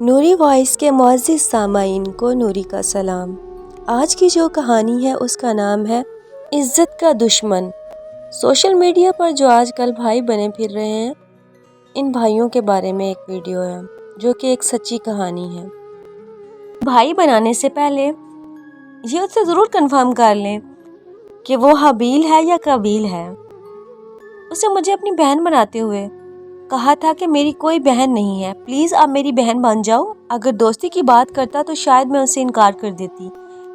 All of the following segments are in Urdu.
نوری وائس کے معزز سامعین کو نوری کا سلام۔ آج کی جو کہانی ہے اس کا نام ہے عزت کا دشمن۔ سوشل میڈیا پر جو آج کل بھائی بنے پھر رہے ہیں، ان بھائیوں کے بارے میں ایک ویڈیو ہے جو کہ ایک سچی کہانی ہے۔ بھائی بنانے سے پہلے یہ اس سے ضرور کنفرم کر لیں کہ وہ حابیل ہے یا قابیل ہے۔ اسے مجھے اپنی بہن بناتے ہوئے کہا تھا کہ میری کوئی بہن نہیں ہے، پلیز آپ میری بہن بن جاؤ۔ اگر دوستی کی بات کرتا تو شاید میں اسے انکار کر دیتی،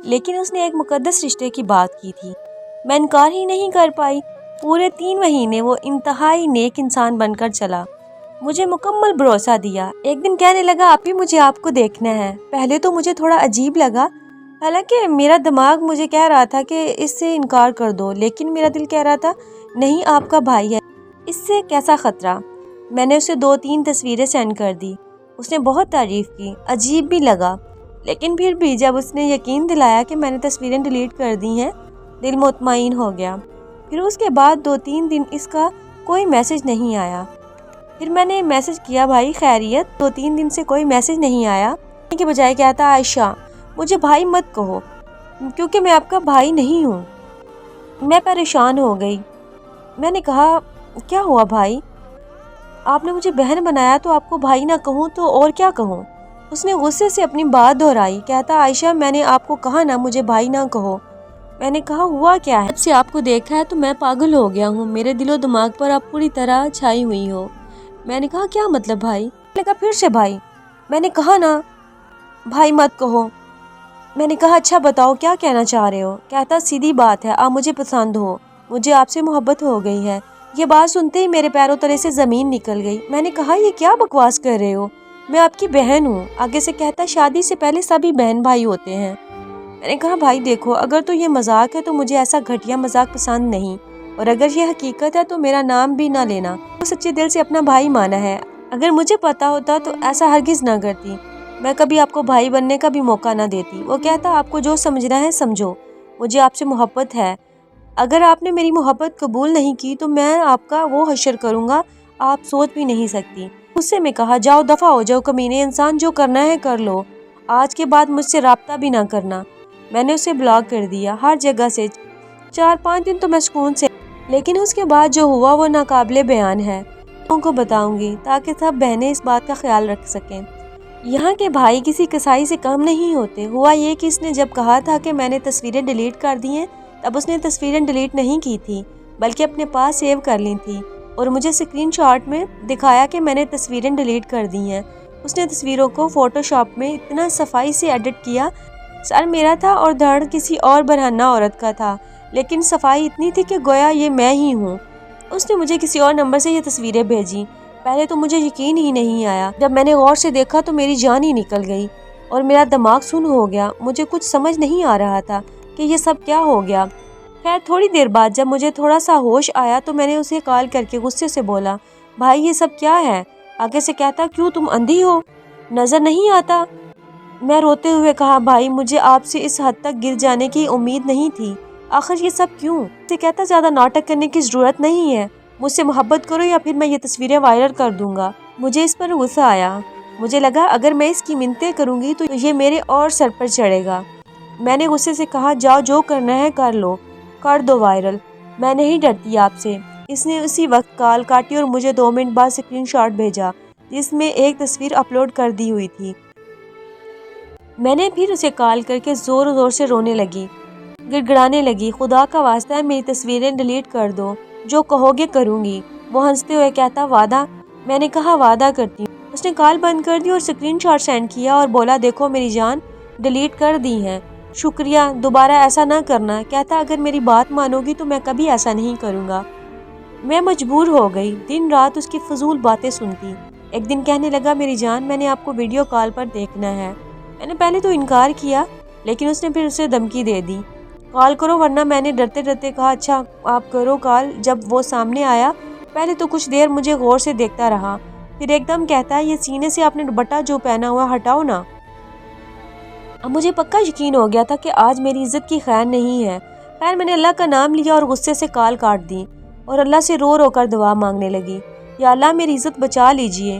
لیکن اس نے ایک مقدس رشتے کی بات کی تھی، میں انکار ہی نہیں کر پائی۔ پورے 3 مہینے وہ انتہائی نیک انسان بن کر چلا، مجھے مکمل بھروسہ دیا۔ ایک دن کہنے لگا آپ ہی مجھے آپ کو دیکھنا ہے۔ پہلے تو مجھے تھوڑا عجیب لگا، حالانکہ میرا دماغ مجھے کہہ رہا تھا کہ اس سے انکار کر دو، لیکن میرا دل کہہ رہا تھا نہیں، آپ کا بھائی ہے، اس سے کیسا خطرہ۔ میں نے اسے 2-3 تصویریں سینڈ کر دی، اس نے بہت تعریف کی، عجیب بھی لگا، لیکن پھر بھی جب اس نے یقین دلایا کہ میں نے تصویریں ڈیلیٹ کر دی ہیں، دل مطمئن ہو گیا۔ پھر اس کے بعد 2-3 دن اس کا کوئی میسج نہیں آیا۔ پھر میں نے میسج کیا بھائی خیریت، 2-3 دن سے کوئی میسج نہیں آیا، کے بجائے کہتا عائشہ مجھے بھائی مت کہو کیونکہ میں آپ کا بھائی نہیں ہوں۔ میں پریشان ہو گئی، میں نے کہا کیا ہوا بھائی، آپ نے مجھے بہن بنایا تو آپ کو بھائی نہ کہوں تو اور کیا کہوں۔ اس نے غصے سے اپنی بات دہرائی، کہتا عائشہ میں نے آپ کو کہا نا مجھے بھائی نہ کہو۔ میں نے کہا ہوا کیا ہے، جب سے آپ کو دیکھا ہے تو میں پاگل ہو گیا ہوں، میرے دل و دماغ پر آپ پوری طرح چھائی ہوئی ہو۔ میں نے کہا کیا مطلب بھائی، لگا پھر سے بھائی، میں نے کہا نا بھائی مت کہو۔ میں نے کہا اچھا بتاؤ کیا کہنا چاہ رہے ہو۔ کہتا سیدھی بات ہے، آپ مجھے پسند ہو، مجھے آپ سے محبت ہو گئی ہے۔ یہ بات سنتے ہی میرے پیروں تلے سے زمین نکل گئی۔ میں نے کہا یہ کیا بکواس کر رہے ہو، میں آپ کی بہن ہوں۔ آگے سے کہتا شادی سے پہلے سبھی بہن بھائی ہوتے ہیں۔ میں نے کہا بھائی دیکھو، اگر تو یہ مذاق ہے تو مجھے ایسا گھٹیا مذاق پسند نہیں، اور اگر یہ حقیقت ہے تو میرا نام بھی نہ لینا۔ وہ سچے دل سے اپنا بھائی مانا ہے، اگر مجھے پتا ہوتا تو ایسا ہرگز نہ کرتی، میں کبھی آپ کو بھائی بننے کا بھی موقع نہ دیتی۔ وہ کہتا آپ کو جو سمجھنا ہے سمجھو، مجھے آپ سے محبت ہے، اگر آپ نے میری محبت قبول نہیں کی تو میں آپ کا وہ حشر کروں گا آپ سوچ بھی نہیں سکتی۔ غصے میں کہا جاؤ دفع ہو جاؤ کمینے انسان، جو کرنا ہے کر لو، آج کے بعد مجھ سے رابطہ بھی نہ کرنا۔ میں نے اسے بلاک کر دیا ہر جگہ سے۔ 4-5 دن تو میں سکون سے، لیکن اس کے بعد جو ہوا وہ ناقابل بیان ہے، ان کو بتاؤں گی تاکہ سب بہنیں اس بات کا خیال رکھ سکیں۔ یہاں کے بھائی کسی کسائی سے کم نہیں ہوتے۔ ہوا یہ کہ اس نے جب کہا تھا کہ میں نے تصویریں ڈیلیٹ کر دی ہیں، تب اس نے تصویریں ڈیلیٹ نہیں کی تھی بلکہ اپنے پاس سیو کر لی تھی، اور مجھے اسکرین شاٹ میں دکھایا کہ میں نے تصویریں ڈیلیٹ کر دی ہیں۔ اس نے تصویروں کو فوٹو شاپ میں اتنا صفائی سے ایڈٹ کیا، سر میرا تھا اور دھڑ کسی اور برہنہ عورت کا تھا، لیکن صفائی اتنی تھی کہ گویا یہ میں ہی ہوں۔ اس نے مجھے کسی اور نمبر سے یہ تصویریں بھیجی۔ پہلے تو مجھے یقین ہی نہیں آیا، جب میں نے غور سے دیکھا تو میری جان ہی نکل گئی اور میرا دماغ سن ہو گیا۔ مجھے کچھ سمجھ نہیں آ رہا تھا کہ یہ سب کیا ہو گیا۔ خیر تھوڑی دیر بعد جب مجھے تھوڑا سا ہوش آیا تو میں نے اسے کال کر کے غصے سے بولا بھائی یہ سب کیا ہے۔ آگے سے کہتا کیوں تم اندھی ہو، نظر نہیں آتا۔ میں روتے ہوئے کہا بھائی مجھے آپ سے اس حد تک گر جانے کی امید نہیں تھی، آخر یہ سب کیوں۔ اسے کہتا زیادہ ناٹک کرنے کی ضرورت نہیں ہے، مجھ سے محبت کرو یا پھر میں یہ تصویریں وائرل کر دوں گا۔ مجھے اس پر غصہ آیا، مجھے لگا اگر میں اس کی منتیں کروں گی تو یہ میرے اور سر پر چڑھے گا۔ میں نے غصے سے کہا جاؤ جو کرنا ہے کر لو، کر دو وائرل، میں نہیں ڈرتی آپ سے۔ اس نے اسی وقت کال کاٹی اور مجھے 2 منٹ بعد اسکرین شاٹ بھیجا جس میں ایک تصویر اپلوڈ کر دی ہوئی تھی۔ میں نے پھر اسے کال کر کے زور زور سے رونے لگی، گڑگڑانے لگی خدا کا واسطہ ہے میری تصویریں ڈیلیٹ کر دو، جو کہو گے کروں گی۔ وہ ہنستے ہوئے کہتا وعدہ۔ میں نے کہا وعدہ کرتی ہوں۔ اس نے کال بند کر دی اور اسکرین شاٹ سینڈ کیا اور بولا دیکھو میری جان ڈیلیٹ کر دی ہیں، شکریہ، دوبارہ ایسا نہ کرنا۔ کہتا اگر میری بات مانو گی تو میں کبھی ایسا نہیں کروں گا۔ میں مجبور ہو گئی، دن رات اس کی فضول باتیں سنتی۔ ایک دن کہنے لگا میری جان میں نے آپ کو ویڈیو کال پر دیکھنا ہے۔ میں نے پہلے تو انکار کیا، لیکن اس نے پھر اسے دھمکی دے دی کال کرو ورنہ۔ میں نے ڈرتے ڈرتے کہا اچھا آپ کرو کال۔ جب وہ سامنے آیا پہلے تو کچھ دیر مجھے غور سے دیکھتا رہا، پھر ایک دم کہتا ہے یہ سینے سے آپ نے دوپٹہ جو پہنا ہوا ہٹاؤ نا۔ اب مجھے پکا یقین ہو گیا تھا کہ آج میری عزت کی خیر نہیں ہے۔ خیر میں نے اللہ کا نام لیا اور غصے سے کال کاٹ دی اور اللہ سے رو رو کر دعا مانگنے لگی، یا اللہ میری عزت بچا لیجئے۔